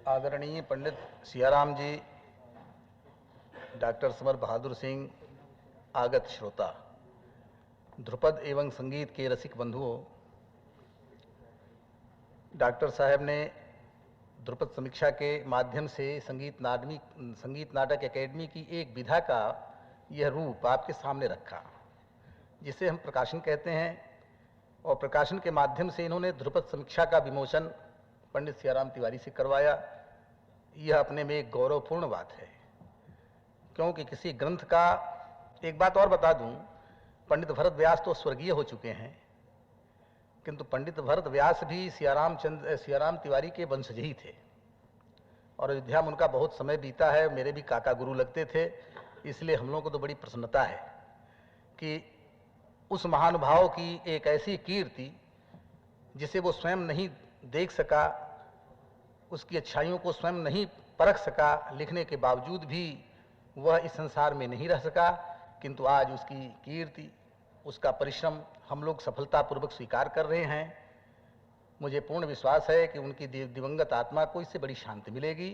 आदरणीय पंडित सियाराम जी, doctor summer Bahadur Singh, आगत श्रोता, ध्रुपद एवं संगीत के रसिक बंधुओं, डॉक्टर साहब ने ध्रुपद समीक्षा के माध्यम से संगीत नाटक एकेडमी की एक विधा का यह रूप आपके सामने रखा, जिसे हम प्रकाशन कहते हैं। और प्रकाशन के माध्यम से इन्होंने ध्रुपद समीक्षा का विमोचन पंडित सियाराम तिवारी से करवाया। यह अपने में एक गौरवपूर्ण बात है, क्योंकि किसी ग्रंथ का, एक बात और बता दूं, पंडित भरत व्यास तो स्वर्गीय हो चुके हैं, किंतु पंडित भरत व्यास भी सियाराम तिवारी के वंशज ही थे और अयोध्या में उनका बहुत समय बीता है। मेरे भी काका गुरु लगते थे, इसलिए हम लोगों को तो बड़ी प्रसन्नता है कि उस महानुभाव की एक ऐसी कीर्ति जिसे वो स्वयं नहीं देख सका, उसकी अच्छाइयों को स्वयं नहीं परख सका, लिखने के बावजूद भी वह इस संसार में नहीं रह सका, किंतु आज उसकी कीर्ति, उसका परिश्रम हम लोग सफलतापूर्वक स्वीकार कर रहे हैं। मुझे पूर्ण विश्वास है कि उनकी दिवंगत आत्मा को इससे बड़ी शांति मिलेगी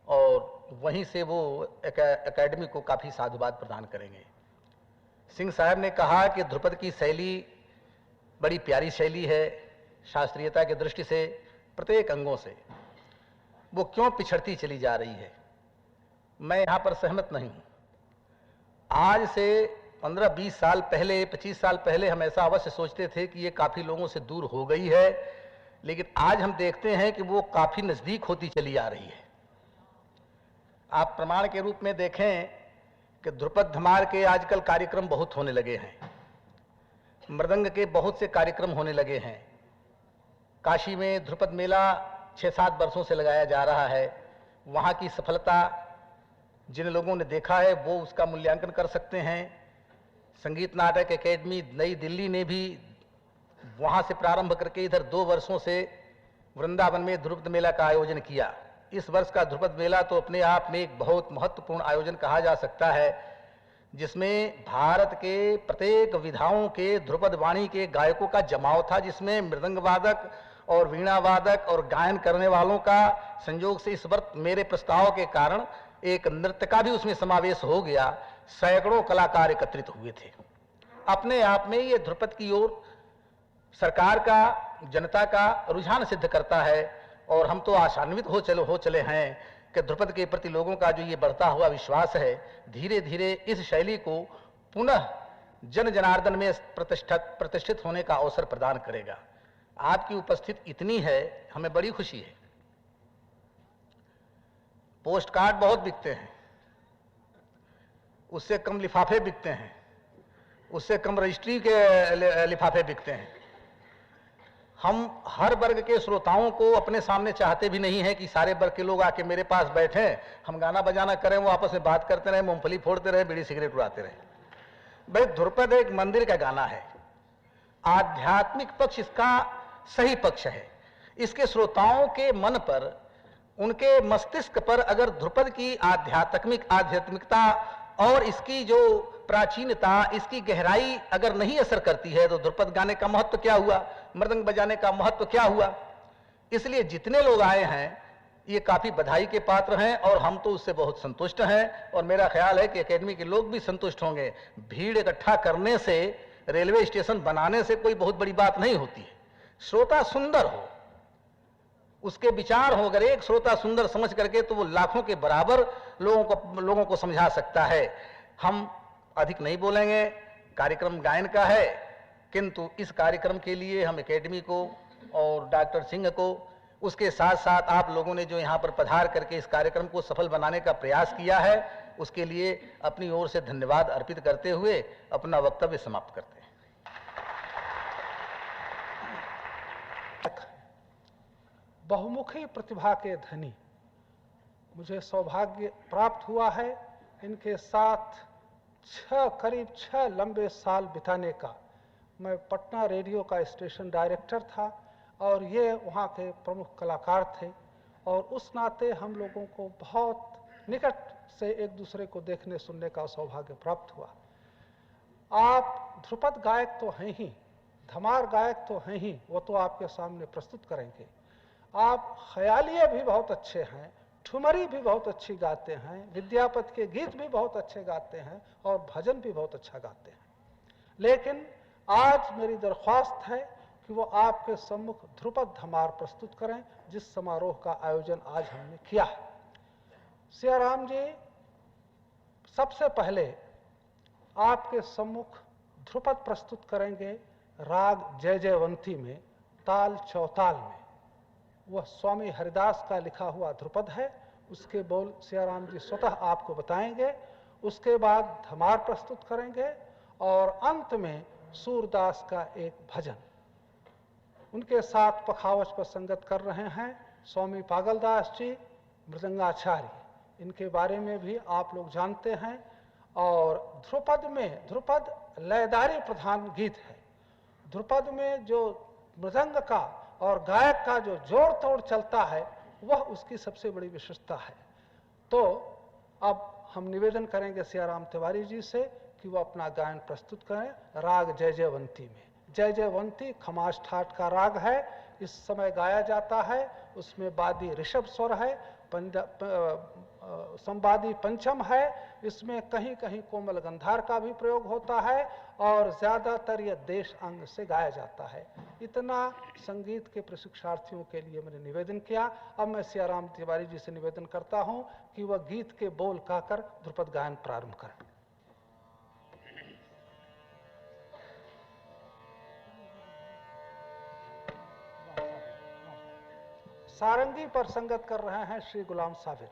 और वहीं से वो एकेडमी को काफ़ी साधुवाद प्रदान करेंगे। सिंह साहब ने कहा कि ध्रुपद की शैली बड़ी प्यारी शैली है, शास्त्रीयता की दृष्टि से प्रत्येक अंगों से वो क्यों पिछड़ती चली जा रही है, मैं यहां पर सहमत नहीं हूं। आज से 15-20 साल पहले, 25 साल पहले हम ऐसा अवश्य सोचते थे कि ये काफी लोगों से दूर हो गई है, लेकिन आज हम देखते हैं कि वो काफी नजदीक होती चली आ रही है। आप प्रमाण के रूप में देखें कि ध्रुपद धमार के आजकल कार्यक्रम बहुत होने लगे हैं, मृदंग के बहुत से कार्यक्रम होने लगे हैं। काशी में ध्रुपद मेला 6-7 वर्षों से लगाया जा रहा है। वहाँ की सफलता जिन लोगों ने देखा है वो उसका मूल्यांकन कर सकते हैं। संगीत नाटक एकेडमी नई दिल्ली ने भी वहाँ से प्रारंभ करके इधर 2 वर्षों से वृंदावन में ध्रुपद मेला का आयोजन किया। इस वर्ष का ध्रुपद मेला तो अपने आप में एक बहुत महत्वपूर्ण आयोजन कहा जा सकता है, जिसमें भारत के प्रत्येक विधाओं के ध्रुपद वाणी के गायकों का जमाव था, जिसमें मृदंग वादक और वीणा वादक और गायन करने वालों का संयोग से इस वर्ष मेरे प्रस्ताव के कारण एक नृत्य का भी उसमें समावेश हो गया। सैकड़ों कलाकार एकत्रित हुए थे। अपने आप में ये ध्रुपद की ओर सरकार का, जनता का रुझान सिद्ध करता है और हम तो आशान्वित हो चले हैं कि ध्रुपद के प्रति लोगों का जो ये बढ़ता हुआ विश्वास है, धीरे धीरे इस शैली को पुनः जन जनार्दन में प्रतिष्ठित होने का अवसर प्रदान करेगा। आपकी उपस्थिति इतनी है, हमें बड़ी खुशी है। पोस्ट कार्ड बहुत बिकते हैं, उससे कम लिफाफे बिकते हैं, उससे कम रजिस्ट्री के लिफाफे बिकते हैं। हम हर वर्ग के श्रोताओं को अपने सामने चाहते भी नहीं हैं कि सारे वर्ग के लोग आके मेरे पास बैठें, हम गाना बजाना करें, वो आपस में बात करते रहे, मूंगफली फोड़ते रहे, बीड़ी सिगरेट उड़ाते रहे। भाई, ध्रुपद एक मंदिर का गाना है, आध्यात्मिक पक्ष इसका सही पक्ष है। इसके श्रोताओं के मन पर, उनके मस्तिष्क पर अगर ध्रुपद की आध्यात्मिकता और इसकी जो प्राचीनता, इसकी गहराई अगर नहीं असर करती है तो ध्रुपद गाने का महत्व क्या हुआ, मृदंग बजाने का महत्व क्या हुआ। इसलिए जितने लोग आए हैं ये काफी बधाई के पात्र हैं और हम तो उससे बहुत संतुष्ट हैं और मेरा ख्याल है कि एकेडमी के लोग भी संतुष्ट होंगे। भीड़ इकट्ठा करने से, रेलवे स्टेशन बनाने से कोई बहुत बड़ी बात नहीं होती है। श्रोता सुंदर हो, उसके विचार हो, अगर एक श्रोता सुंदर समझ करके तो वो लाखों के बराबर लोगों को समझा सकता है। हम अधिक नहीं बोलेंगे, कार्यक्रम गायन का है, किंतु इस कार्यक्रम के लिए हम एकेडमी को और डॉक्टर सिंह को, उसके साथ साथ आप लोगों ने जो यहाँ पर पधार करके इस कार्यक्रम को सफल बनाने का प्रयास किया है, उसके लिए अपनी ओर से धन्यवाद अर्पित करते हुए अपना वक्तव्य समाप्त करते हैं। बहुमुखी प्रतिभा के धनी, मुझे सौभाग्य प्राप्त हुआ है इनके साथ करीब 6 लंबे साल बिताने का। मैं पटना रेडियो का स्टेशन डायरेक्टर था और ये वहाँ के प्रमुख कलाकार थे और उस नाते हम लोगों को बहुत निकट से एक दूसरे को देखने सुनने का सौभाग्य प्राप्त हुआ। आप ध्रुपद गायक तो हैं ही, धमार गायक तो हैं ही, वो तो आपके सामने प्रस्तुत करेंगे। आप ख्यालिये भी बहुत अच्छे हैं, ठुमरी भी बहुत अच्छी गाते हैं, विद्यापति के गीत भी बहुत अच्छे गाते हैं और भजन भी बहुत अच्छा गाते हैं। लेकिन आज मेरी दरख्वास्त है कि वो आपके सम्मुख ध्रुपद धमार प्रस्तुत करें, जिस समारोह का आयोजन आज हमने किया है। सियाराम जी सबसे पहले आपके सम्मुख ध्रुपद प्रस्तुत करेंगे राग जय जयवंती में, ताल चौताल में। वह स्वामी हरिदास का लिखा हुआ ध्रुपद है। उसके बोल सियाराम जी स्वतः आपको बताएंगे। उसके बाद धमार प्रस्तुत करेंगे और अंत में सूरदास का एक भजन। उनके साथ पखावज पर संगत कर रहे हैं स्वामी पागलदास जी मृदंगाचार्य। इनके बारे में भी आप लोग जानते हैं। और ध्रुपद लयदारी प्रधान गीत है। ध्रुपद में जो मृदंग का और गायक का जो जोड़ तोड़ चलता है, वह उसकी सबसे बड़ी विशेषता है। तो अब हम निवेदन करेंगे सियाराम तिवारी जी से कि वो अपना गायन प्रस्तुत करें राग जय जयवंती में। जय जयवंती खमाज ठाट का राग है, इस समय गाया जाता है। उसमें वादी ऋषभ स्वर है, संवादी पंचम है। इसमें कहीं कहीं कोमल गंधार का भी प्रयोग होता है और ज्यादातर यह देश अंग से गाया जाता है। इतना संगीत के प्रशिक्षार्थियों के लिए मैंने निवेदन किया। अब मैं सियाराम तिवारी जी से निवेदन करता हूं कि वह गीत के बोल गाकर ध्रुपद गायन प्रारंभ करें। सारंगी पर संगत कर रहे हैं श्री गुलाम साबिर।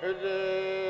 Hare